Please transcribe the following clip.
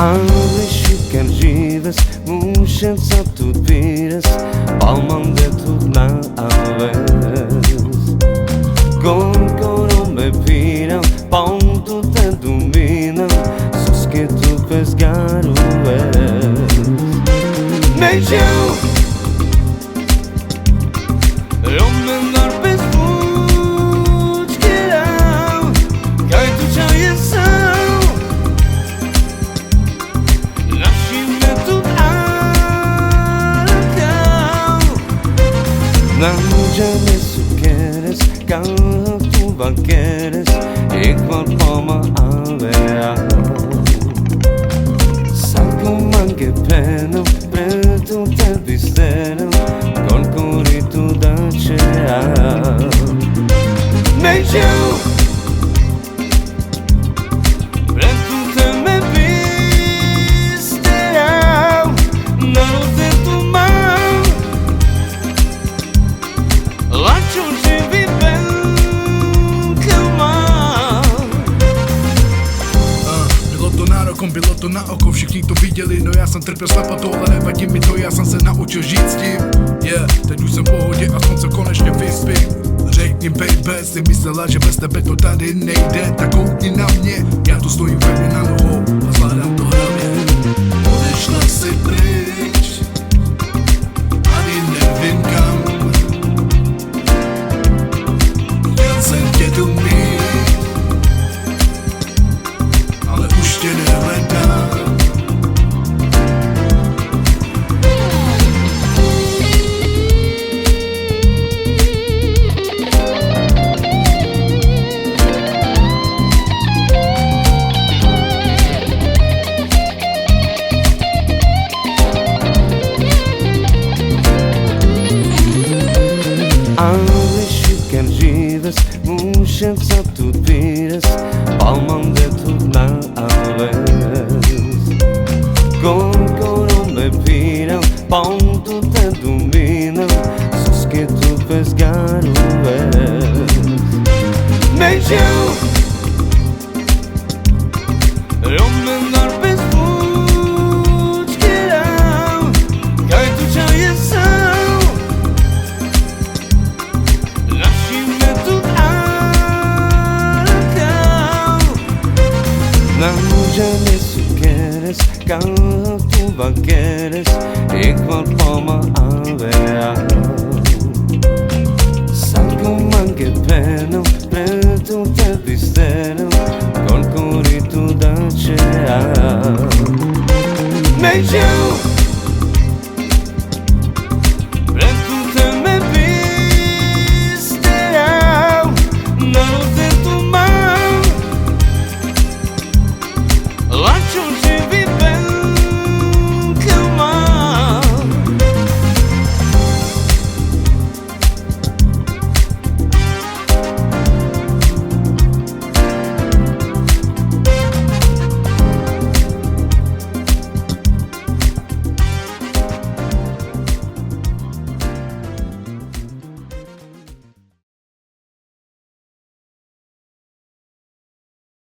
I wish you can žives, mušec a tu pires, palman de tu na aves. Koliko no me piram, ponto te dominam, sos que tu pescaro es. Mexeu, eu menor pes fuch querau, cai tu chaiesau, nascimento aracau. Não já me suqueres, carro tu vaqueres, igual palma aveia. Saco mangue pena, preto te visteram, col corito da cea. Mexeu, preto te me visteram, não te tu mal, lá te vivem calma. Bylo to nárokom, bylo to na oko, všichni to viděli, no já jsem trpěl slepotou, ale nevadí mi to, já jsem se naučil žít s tím. Teď už jsem v pohodě, aspoň se konečně vyspím. Řekni baby, si myslela, že bez tebe to tady nejde, tak koukni na mě, já tu stojím pevně na nohou a zvládám to hlavně. Odešla si pryč, ani nevím kam, chtěl jsem tě tu mít, ale už tě nehledám. I wish you can žives, mušec a tu pires, palman de tu na aves. Koliko no me piram, ponto te dominam, sos que tu pescaro es. Mexeu, eu menor pes fuch querau, cai tu chaiesau, nascimento aracau. Não já me suqueres, carro tu vaqueres, igual palma aveia. Saco mangue pena, preto te visteram, col corito da cea. Mexeu,